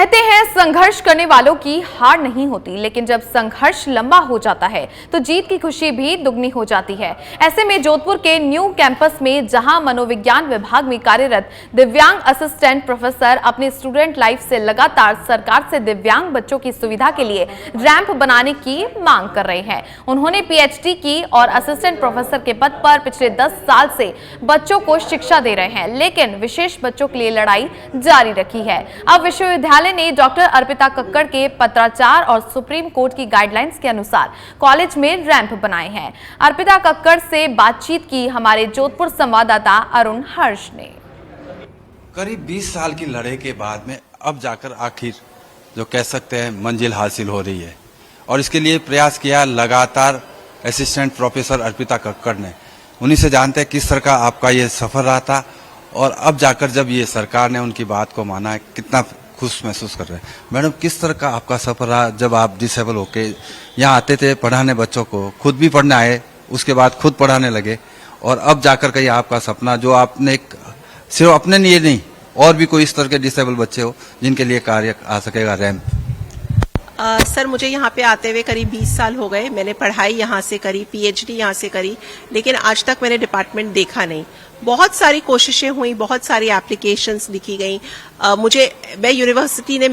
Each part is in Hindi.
कहते हैं संघर्ष करने वालों की हार नहीं होती, लेकिन जब संघर्ष लंबा हो जाता है तो जीत की खुशी भी दुगनी हो जाती है। ऐसे में जोधपुर के न्यू कैंपस में जहां मनोविज्ञान विभाग में कार्यरत दिव्यांग असिस्टेंट प्रोफेसर अपनी स्टूडेंट लाइफ से लगातार सरकार से दिव्यांग बच्चों की सुविधा के लिए रैंप बनाने की मांग कर रहे हैं। उन्होंने पीएचडी की और असिस्टेंट प्रोफेसर के पद पर पिछले 10 साल से बच्चों को शिक्षा दे रहे हैं, लेकिन विशेष बच्चों के लिए लड़ाई जारी रखी है। अब विश्वविद्यालय ने डॉक्टर अर्पिता कक्कड़ के पत्राचार और सुप्रीम कोर्ट की गाइडलाइंस के अनुसार कॉलेज में रैंप बनाए हैं। अर्पिता कक्कड़ से बातचीत की हमारे जोधपुर संवाददाता अरुण हर्ष ने। करीब 20 साल की लड़ाई के बाद में अब जाकर आखिर जो कह सकते हैं मंजिल हासिल हो रही है, और इसके लिए प्रयास किया लगातार असिस्टेंट प्रोफेसर अर्पिता कक्कड़ ने। उन्हीं से जानते हैं किस तरह का आपका ये सफर रहा था, और अब जाकर जब ये सरकार ने उनकी बात को माना है, कितना खुश महसूस कर रहे हैं। मैडम, किस तरह का आपका सफर रहा जब आप डिसेबल होके यहाँ आते थे पढ़ाने बच्चों को, खुद भी पढ़ने आए, उसके बाद खुद पढ़ाने लगे, और अब जाकर कहीं आपका सपना जो आपने सिर्फ अपने लिए नहीं और भी कोई इस तरह के डिसेबल बच्चे हो जिनके लिए कार्य आ सकेगा रैंप? सर, मुझे यहाँ पे आते हुए करीब 20 साल हो गए। मैंने पढ़ाई यहाँ से करी, पीएचडी यहाँ से करी, लेकिन आज तक मैंने डिपार्टमेंट देखा नहीं। बहुत सारी कोशिशें हुई, बहुत सारी एप्लीकेशंस लिखी गई। मैं यूनिवर्सिटी ने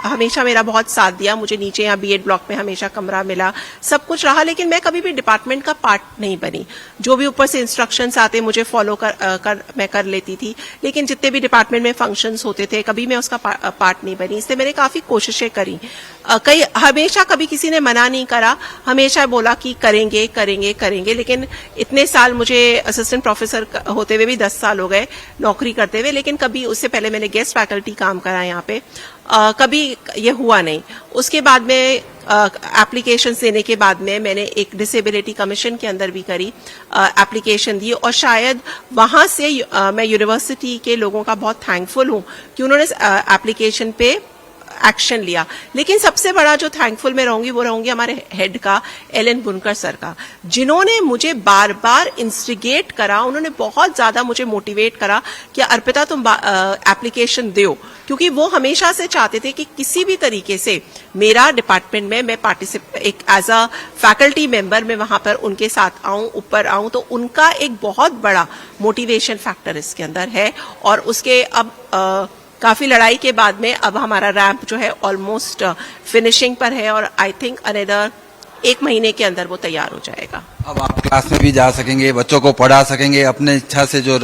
हमेशा मेरा बहुत साथ दिया। मुझे नीचे यहाँ बीएड ब्लॉक में हमेशा कमरा मिला, सब कुछ रहा, लेकिन मैं कभी भी डिपार्टमेंट का पार्ट नहीं बनी। जो भी ऊपर से इंस्ट्रक्शंस आते मुझे फॉलो मैं कर लेती थी, लेकिन जितने भी डिपार्टमेंट में फंक्शंस होते थे कभी मैं उसका पार्ट नहीं बनी। इसलिए मैंने काफी कोशिशें करी। हमेशा कभी किसी ने मना नहीं करा, हमेशा बोला कि करेंगे करेंगे करेंगे। लेकिन इतने साल मुझे असिस्टेंट प्रोफेसर होते हुए भी 10 साल हो गए नौकरी करते हुए, लेकिन कभी उससे पहले मैंने गेस्ट फैकल्टी काम करा यहाँ पे, कभी ये हुआ नहीं। उसके बाद में एप्लीकेशन देने के बाद में मैंने एक डिसेबिलिटी कमीशन के अंदर भी करी, एप्लीकेशन दी, और शायद वहां से मैं यूनिवर्सिटी के लोगों का बहुत थैंकफुल हूं कि उन्होंने एप्लीकेशन पे एक्शन लिया। लेकिन सबसे बड़ा जो थैंकफुल मैं रहूंगी वो रहूंगी हमारे हेड का, एलन बुनकर सर का, जिन्होंने मुझे बार बार इंस्टिगेट करा। उन्होंने बहुत ज्यादा मुझे मोटिवेट करा कि अर्पिता तुम एप्लीकेशन दो, क्योंकि वो हमेशा से चाहते थे कि किसी भी तरीके से मेरा डिपार्टमेंट में मैं एक एज अ फैकल्टी मेंबर में वहां पर उनके साथ आऊं, ऊपर आऊं। तो उनका एक बहुत बड़ा मोटिवेशन फैक्टर इसके अंदर है, और उसके अब काफी लड़ाई के बाद में अब हमारा रैंप जो है ऑलमोस्ट फिनिशिंग पर है, और आई थिंक अनदर 1 महीने के अंदर वो तैयार हो जाएगा। अब आप क्लास में भी जा सकेंगे, बच्चों को पढ़ा सकेंगे अपने इच्छा से। जो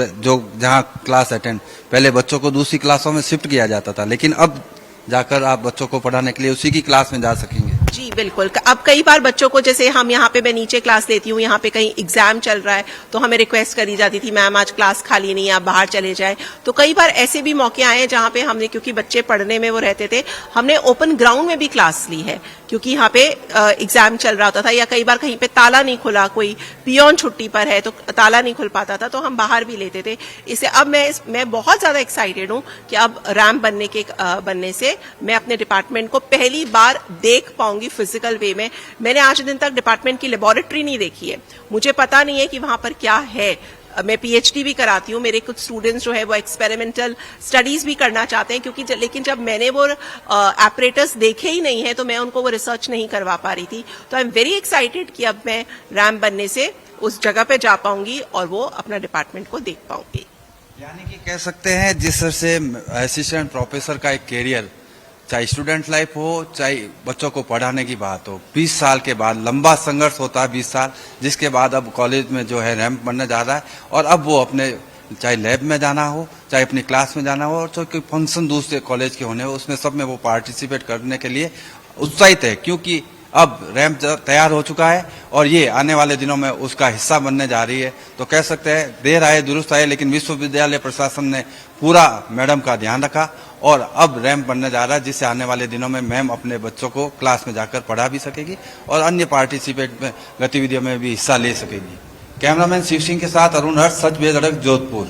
जहां क्लास अटेंड, पहले बच्चों को दूसरी क्लासों में शिफ्ट किया जाता था, लेकिन अब जाकर आप बच्चों को पढ़ाने के लिए उसी की क्लास में जा सकेंगे। जी बिल्कुल। अब कई बार बच्चों को, जैसे हम यहाँ पे, मैं नीचे क्लास लेती हूँ, यहाँ पे कहीं एग्जाम चल रहा है तो हमें रिक्वेस्ट करी जाती थी, मैम आज क्लास खाली नहीं है, आप बाहर चले जाए। तो कई बार ऐसे भी मौके आए हैं जहाँ पे हमने, क्योंकि बच्चे पढ़ने में वो रहते थे, हमने ओपन ग्राउंड में भी क्लास ली है, क्योंकि यहाँ पे एग्जाम चल रहा होता था, या कई बार कहीं पे ताला नहीं खुला, कोई पियोन छुट्टी पर है तो ताला नहीं खुल पाता था, तो हम बाहर भी लेते थे। इससे अब मैं बहुत ज्यादा एक्साइटेड हूँ कि अब रैंप बनने से मैं अपने डिपार्टमेंट को पहली बार देख पाऊंगी फिजिकल वे में। मैंने आज दिन तक डिपार्टमेंट की लेबोरेटरी नहीं देखी है, मुझे पता नहीं है कि वहां पर क्या है। मैं पीएचडी भी कराती हूँ, मेरे कुछ स्टूडेंट्स जो है वो एक्सपेरिमेंटल स्टडीज भी करना चाहते हैं, क्योंकि लेकिन जब मैंने वो एपरेटस देखे ही नहीं है तो मैं उनको वो रिसर्च नहीं करवा पा रही थी। तो आई एम वेरी एक्साइटेड कि अब मैं रैंप बनने से उस जगह पे जा पाऊंगी और वो अपना डिपार्टमेंट को देख पाऊंगी। यानी कि कह सकते हैं जिस तरह से असिस्टेंट प्रोफेसर का एक कैरियर, चाहे स्टूडेंट लाइफ हो चाहे बच्चों को पढ़ाने की बात हो, 20 साल के बाद लंबा संघर्ष होता है, 20 साल, जिसके बाद अब कॉलेज में जो है रैंप बनने जा रहा है, और अब वो अपने चाहे लैब में जाना हो, चाहे अपनी क्लास में जाना हो, और चाहे कोई फंक्शन दूसरे कॉलेज के होने हो, उसमें सब में वो पार्टिसिपेट करने के लिए उत्साहित है, क्योंकि अब रैंप तैयार हो चुका है और ये आने वाले दिनों में उसका हिस्सा बनने जा रही है। तो कह सकते हैं देर आए दुरुस्त आए, लेकिन विश्वविद्यालय प्रशासन ने पूरा मैडम का ध्यान रखा, और अब रैंप बनने जा रहा है, जिससे आने वाले दिनों में मैम अपने बच्चों को क्लास में जाकर पढ़ा भी सकेगी और अन्य पार्टिसिपेट में गतिविधियों में भी हिस्सा ले सकेगी। कैमरामैन शिव सिंह के साथ अरुण हर्ष, सच बेधड़क, जोधपुर।